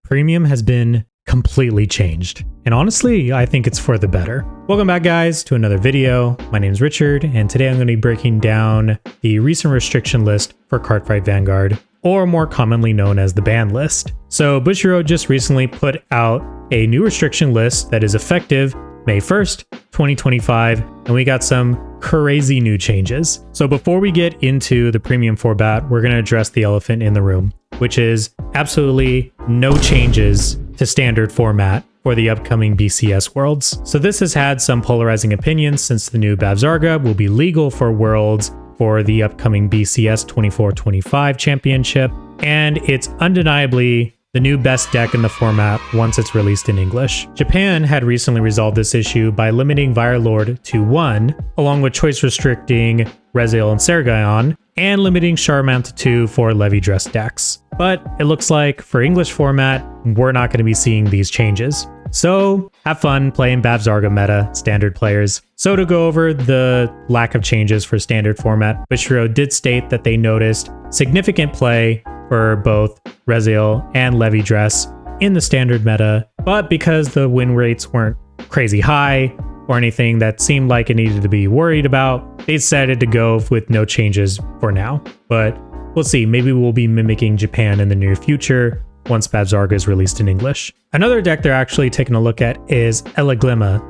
Premium has been completely changed. And honestly, I think it's for the better. Welcome back, guys, to another video. My name is Richard, and today I'm going to be breaking down the recent restriction list for Cardfight Vanguard, or more commonly known as the ban list. So Bushiroad just recently put out a new restriction list that is effective May 1st, 2025, and we got some crazy new changes. So before we get into the premium format, we're going to address the elephant in the room, which is absolutely no changes to standard format for the upcoming BCS Worlds. So this has had some polarizing opinions since the new Bavzarga will be legal for Worlds for the upcoming BCS 24-25 championship, and it's undeniably the new best deck in the format once it's released in English. Japan had recently resolved this issue by limiting Virelord to 1, along with choice restricting Reziel and Sergeion, and limiting Charmander to 2 for Levy Dress decks. But it looks like for English format, we're not going to be seeing these changes. So have fun playing Bavzarga meta, standard players. So to go over the lack of changes for standard format, Bushiroad did state that they noticed significant play for both Reziel and Levy Dress in the standard meta, but because the win rates weren't crazy high or anything that seemed like it needed to be worried about, they decided to go with no changes for now. But we'll see, maybe we'll be mimicking Japan in the near future once Bavzarga is released in English. Another deck they're actually taking a look at is Eleglimma,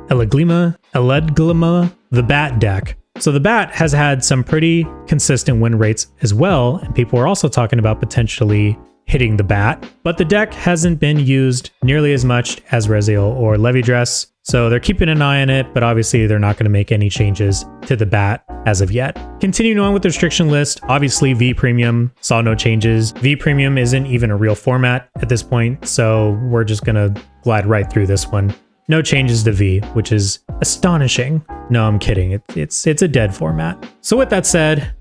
the Bat deck. So the Bat has had some pretty consistent win rates as well, and people are also talking about potentially hitting the Bat, but the deck hasn't been used nearly as much as Reziel or Levy Dress, so they're keeping an eye on it, but obviously they're not going to make any changes to the Bat as of yet. Continuing on with the restriction list, obviously V Premium saw no changes. V Premium isn't even a real format at this point, so we're just going to glide right through this one. No changes to V, which is astonishing. No, I'm kidding. It's a dead format. So with that said,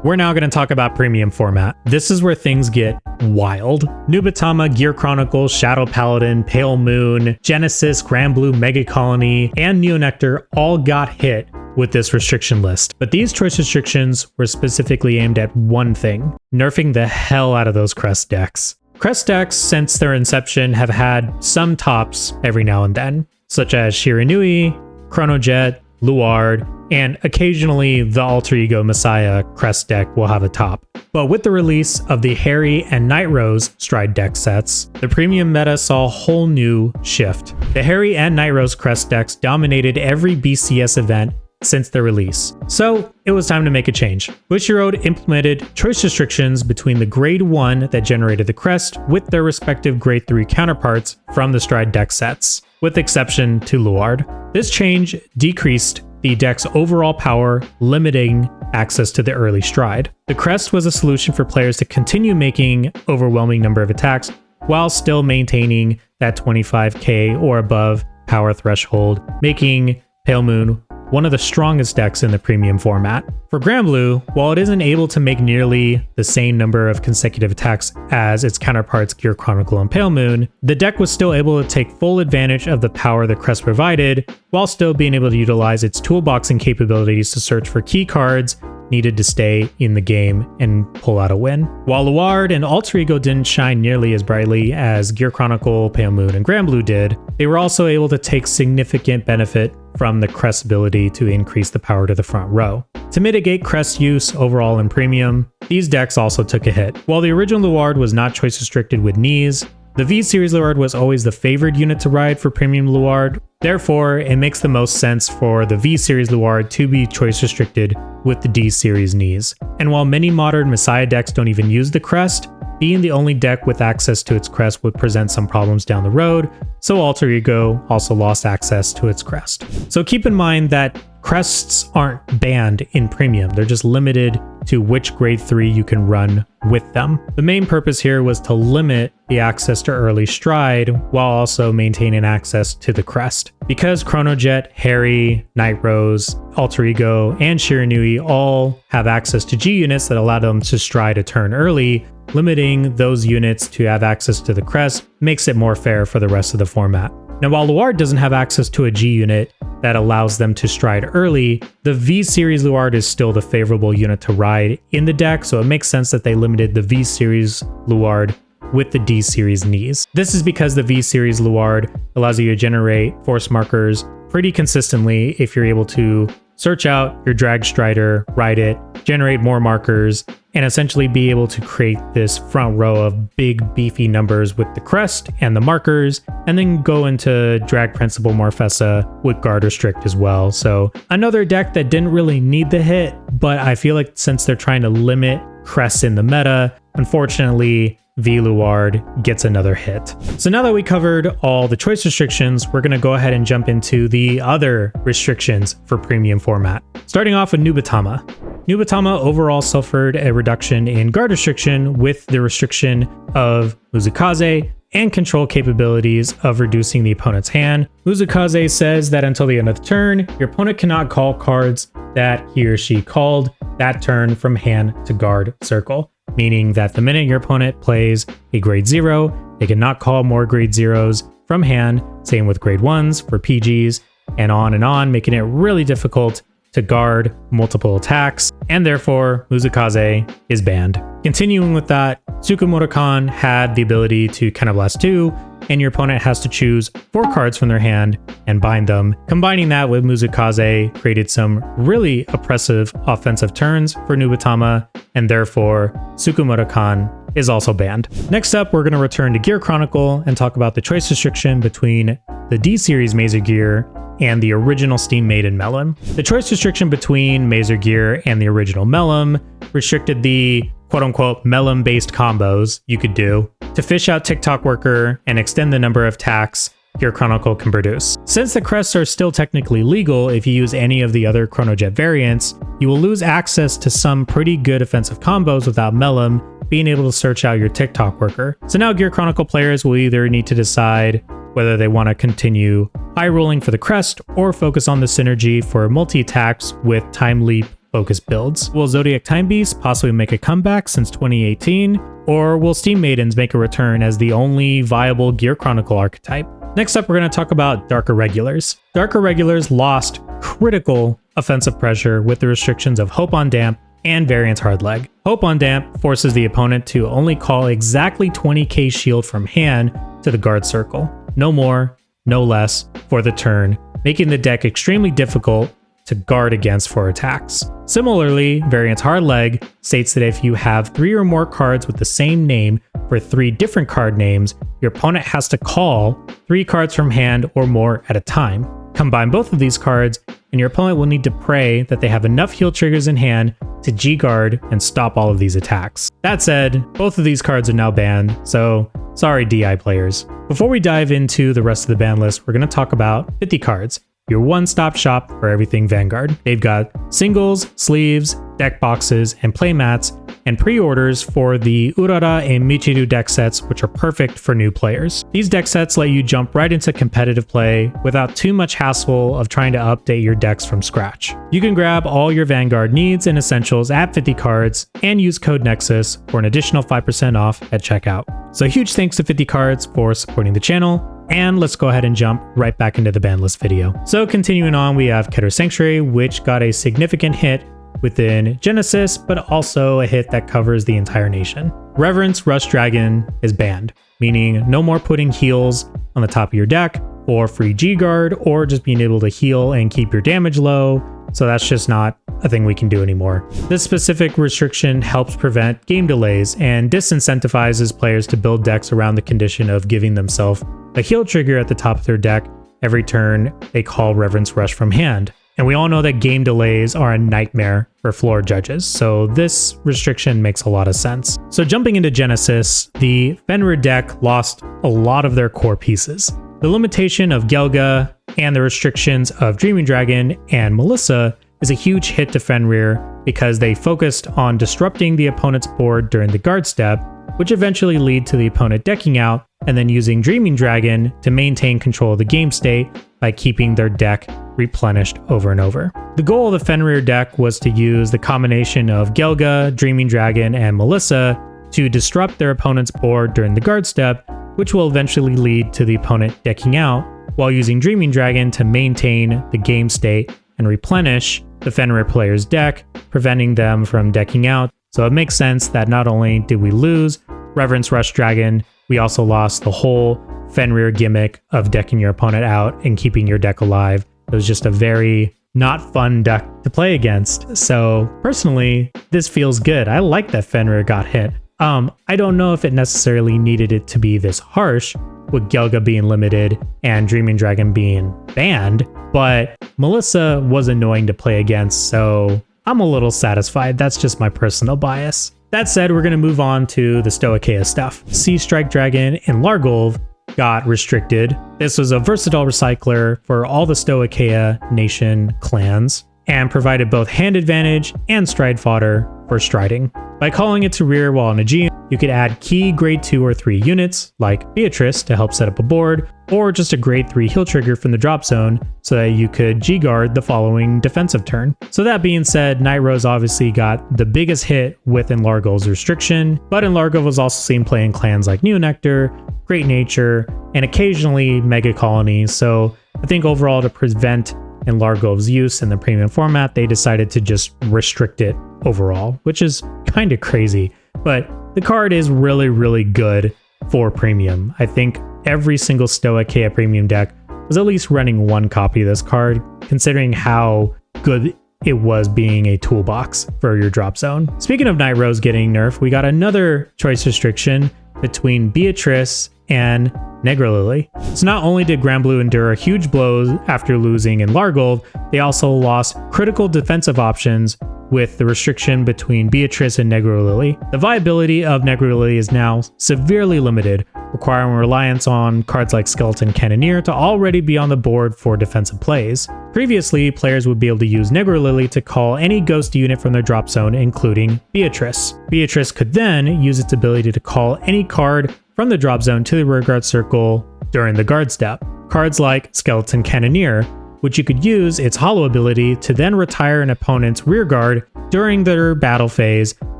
we're now going to talk about premium format. This is where things get wild. Nubatama, Gear Chronicle, Shadow Paladin, Pale Moon, Genesis, Granblue, Mega Colony, and Neonectar all got hit with this restriction list. But these choice restrictions were specifically aimed at one thing: nerfing the hell out of those Crest decks. Crest decks, since their inception, have had some tops every now and then, such as Shiranui, Chronojet, Luard, and occasionally the Alter Ego Messiah Crest deck will have a top. But with the release of the Harry and Night Rose Stride deck sets, the premium meta saw a whole new shift. The Harry and Night Rose Crest decks dominated every BCS event since their release, so it was time to make a change. Bushiroad implemented choice restrictions between the Grade 1 that generated the Crest with their respective Grade 3 counterparts from the Stride deck sets, with exception to Luard. This change decreased the deck's overall power, limiting access to the early Stride. The Crest was a solution for players to continue making overwhelming number of attacks while still maintaining that 25k or above power threshold, making Pale Moon one of the strongest decks in the premium format. For Granblue, while it isn't able to make nearly the same number of consecutive attacks as its counterparts Gear Chronicle and Pale Moon, the deck was still able to take full advantage of the power the Crest provided, while still being able to utilize its toolboxing capabilities to search for key cards needed to stay in the game and pull out a win. While Luard and Alter Ego didn't shine nearly as brightly as Gear Chronicle, Pale Moon, and Granblue did, they were also able to take significant benefit from the Crest's ability to increase the power to the front row. To mitigate Crest's use overall in premium, these decks also took a hit. While the original Luard was not choice restricted with knees, the V-Series Luard was always the favored unit to ride for premium Luard. Therefore, it makes the most sense for the V-Series Luard to be choice restricted with the D-Series knees. And while many modern Messiah decks don't even use the Crest, being the only deck with access to its Crest would present some problems down the road, so Alter Ego also lost access to its Crest. So keep in mind that Crests aren't banned in premium, they're just limited to which grade 3 you can run with them. The main purpose here was to limit the access to early Stride while also maintaining access to the Crest. Because Chronojet, Harry, Night Rose, Alter Ego, and Shiranui all have access to G units that allow them to Stride a turn early, limiting those units to have access to the Crest makes it more fair for the rest of the format. Now, while Luard doesn't have access to a G unit that allows them to stride early, the V-Series Luard is still the favorable unit to ride in the deck, so it makes sense that they limited the V-Series Luard with the D series knees. This is because the V series Luard allows you to generate force markers pretty consistently if you're able to search out your drag strider, ride it, generate more markers, and essentially be able to create this front row of big beefy numbers with the crest and the markers, and then go into drag principal Morfessa with guard restrict as well. So another deck that didn't really need the hit, but I feel like since they're trying to limit crests in the meta, unfortunately V-Luard gets another hit. So now that we covered all the choice restrictions, we're going to go ahead and jump into the other restrictions for premium format. Starting off with Nubatama. Nubatama overall suffered a reduction in guard restriction with the restriction of Muzukaze and control capabilities of reducing the opponent's hand. Muzukaze says that until the end of the turn, your opponent cannot call cards that he or she called that turn from hand to guard circle, meaning that the minute your opponent plays a grade 0, they cannot call more grade 0s from hand, same with grade 1s for PGs, and on, making it really difficult to guard multiple attacks, and therefore Muzukaze is banned. Continuing with that, Tsukumoto-kan had the ability to Ken of Blast 2, and your opponent has to choose 4 cards from their hand and bind them. Combining that with Muzukaze created some really oppressive offensive turns for Nubatama, and therefore Tsukumoto-kan is also banned. Next up, we're going to return to Gear Chronicle and talk about the choice restriction between the D-Series Mazer Gear and the original Steam Maiden Melon. The choice restriction between Mazer Gear and the original Melon restricted the quote-unquote Melon-based combos you could do to fish out TikTok Worker and extend the number of attacks Gear Chronicle can produce. Since the crests are still technically legal if you use any of the other Chronojet variants, you will lose access to some pretty good offensive combos without Melon being able to search out your TikTok Worker. So now Gear Chronicle players will either need to decide whether they want to continue high rolling for the crest or focus on the synergy for multi-attacks with Time Leap focus builds. Will Zodiac Time Beast possibly make a comeback since 2018? Or will Steam Maidens make a return as the only viable Gear Chronicle archetype? Next up, we're going to talk about Dark Irregulars. Dark Irregulars lost critical offensive pressure with the restrictions of Hope on Damp and Variance Hard Leg. Hope on Damp forces the opponent to only call exactly 20k shield from hand to the guard circle. No more, no less for the turn, making the deck extremely difficult to guard against for attacks. Similarly, Variance Hard Leg states that if you have 3 or more cards with the same name for 3 different card names, your opponent has to call 3 cards from hand or more at a time. Combine both of these cards, and your opponent will need to pray that they have enough heal triggers in hand to G-guard and stop all of these attacks. That said, both of these cards are now banned, so sorry DI players. Before we dive into the rest of the ban list, we're going to talk about 50 cards, your one-stop shop for everything Vanguard. They've got singles, sleeves, deck boxes, and playmats, and pre-orders for the Urara and Michiru deck sets, which are perfect for new players. These deck sets let you jump right into competitive play without too much hassle of trying to update your decks from scratch. You can grab all your Vanguard needs and essentials at 50 cards and use code Nexus for an additional 5% off at checkout. So huge thanks to 50 cards for supporting the channel. And let's go ahead and jump right back into the ban list video. So continuing on, we have Keter Sanctuary, which got a significant hit within Genesis, but also a hit that covers the entire nation. Reverence Rush Dragon is banned, meaning no more putting heals on the top of your deck or free G-Guard or just being able to heal and keep your damage low. So that's just not a thing we can do anymore. This specific restriction helps prevent game delays and disincentivizes players to build decks around the condition of giving themselves a heal trigger at the top of their deck every turn they call Reverence Rush from hand. And we all know that game delays are a nightmare for floor judges, so this restriction makes a lot of sense. So jumping into Genesis, the Fenrir deck lost a lot of their core pieces. The limitation of Gelga and the restrictions of Dreaming Dragon and Melissa is a huge hit to Fenrir because they focused on disrupting the opponent's board during the guard step, which eventually lead to the opponent decking out and then using Dreaming Dragon to maintain control of the game state by keeping their deck replenished over and over. The goal of the Fenrir deck was to use the combination of Gelga, Dreaming Dragon, and Melissa to disrupt their opponent's board during the guard step, which will eventually lead to the opponent decking out, while using Dreaming Dragon to maintain the game state and replenish the Fenrir player's deck, preventing them from decking out. So it makes sense that not only did we lose Reverence Rush Dragon, we also lost the whole Fenrir gimmick of decking your opponent out and keeping your deck alive. It was just a very not fun deck to play against. So personally, this feels good. I like that Fenrir got hit. I don't know if it necessarily needed it to be this harsh, with Gelga being limited and Dreaming Dragon being banned, but Melissa was annoying to play against, so I'm a little satisfied. That's just my personal bias. That said, we're going to move on to the Stoicheia stuff. Sea Strike Dragon and Largolv got restricted. This was a versatile recycler for all the Stoicheia Nation clans and provided both hand advantage and stride fodder for striding. By calling it to rear while in Aegean, you could add key grade 2 or 3 units, like Beatrice to help set up a board, or just a grade 3 heal trigger from the drop zone so that you could G-guard the following defensive turn. So that being said, Night Rose obviously got the biggest hit with Enlargol's restriction, but Enlargol was also seen playing clans like Neonectar, Great Nature, and occasionally Mega Colonies, so I think overall to prevent Enlargol's use in the premium format, they decided to just restrict it overall, which is kind of crazy, but the card is really, really good for premium. I think every single Stoicheia premium deck was at least running one copy of this card, considering how good it was being a toolbox for your drop zone. Speaking of Night Rose getting nerfed, we got another choice restriction between Beatrice and Negrelily. So not only did Granblue endure a huge blow after losing in Largolv, they also lost critical defensive options with the restriction between Beatrice and Negrelily. The viability of Negrelily is now severely limited, requiring reliance on cards like Skeleton Cannoneer to already be on the board for defensive plays. Previously, players would be able to use Negrelily to call any ghost unit from their drop zone, including Beatrice. Beatrice could then use its ability to call any card from the drop zone to the rearguard circle during the guard step. Cards like Skeleton Cannoneer, which you could use its hollow ability to then retire an opponent's rearguard during their battle phase,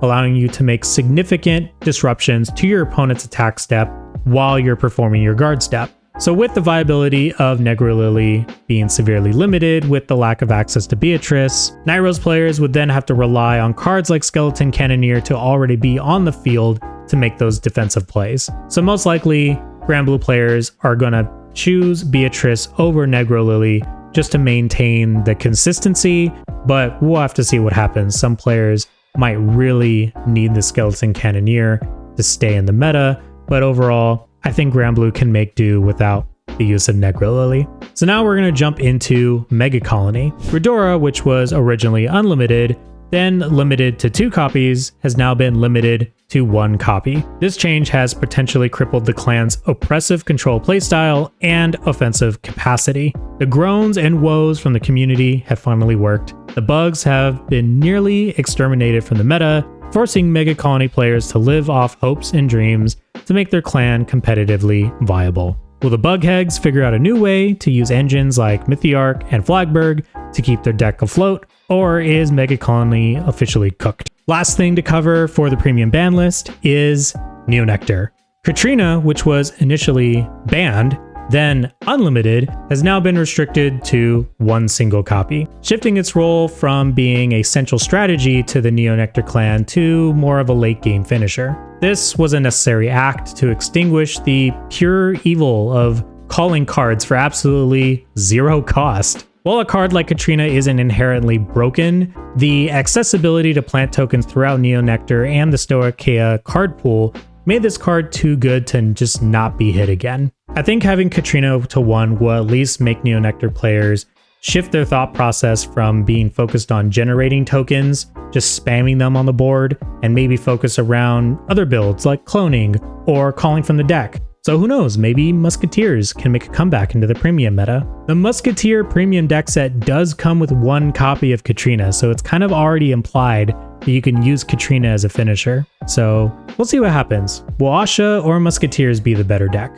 allowing you to make significant disruptions to your opponent's attack step while you're performing your guard step. So with the viability of Negrelily being severely limited with the lack of access to Beatrice, Night Rose players would then have to rely on cards like Skeleton Cannoneer to already be on the field to make those defensive plays. So most likely, Granblue players are going to choose Beatrice over Negrelily just to maintain the consistency, but we'll have to see what happens. Some players might really need the Skeleton Cannoneer to stay in the meta, but overall, I think Granblue can make do without the use of Negrelily. So now we're going to jump into Mega Colony. Redora, which was originally unlimited, then limited to 2 copies, has now been limited to 1 copy. This change has potentially crippled the clan's oppressive control playstyle and offensive capacity. The groans and woes from the community have finally worked. The bugs have been nearly exterminated from the meta, forcing Mega Colony players to live off hopes and dreams to make their clan competitively viable. Will the Bugheads figure out a new way to use engines like Mythiarch and Flagberg to keep their deck afloat, or is Mega Colony officially cooked? Last thing to cover for the premium ban list is Neonectar. Katrina, which was initially banned, then unlimited, has now been restricted to 1 single copy, shifting its role from being a central strategy to the Neonectar clan to more of a late game finisher. This was a necessary act to extinguish the pure evil of calling cards for absolutely 0 cost. While a card like Katrina isn't inherently broken, the accessibility to plant tokens throughout Neonectar and the Stoicheia card pool made this card too good to just not be hit again. I think having Katrina to 1 will at least make Neonectar players shift their thought process from being focused on generating tokens, just spamming them on the board, and maybe focus around other builds like cloning or calling from the deck. So who knows, maybe Musketeers can make a comeback into the premium meta. The Musketeer premium deck set does come with 1 copy of Katrina, so it's kind of already implied that you can use Katrina as a finisher. So we'll see what happens. Will Asha or Musketeers be the better deck?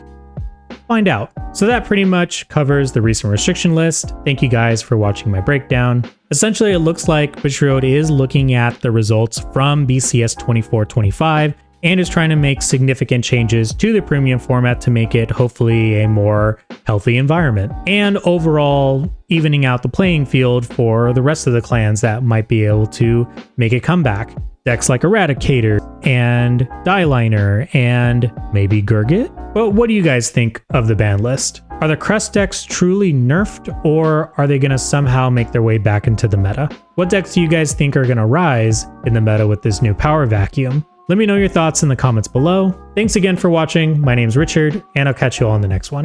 Find out. So that pretty much covers the recent restriction list. Thank you guys for watching my breakdown. Essentially, it looks like Bushiroad is looking at the results from BCS 24-25 and is trying to make significant changes to the premium format to make it hopefully a more healthy environment, and overall evening out the playing field for the rest of the clans that might be able to make a comeback. decks like Eradicator and Dieliner and maybe Gurgit. But what do you guys think of the ban list? Are the Crest decks truly nerfed, or are they going to somehow make their way back into the meta? What decks do you guys think are going to rise in the meta with this new power vacuum? Let me know your thoughts in the comments below. Thanks again for watching. My name's Richard, and I'll catch you all in the next one.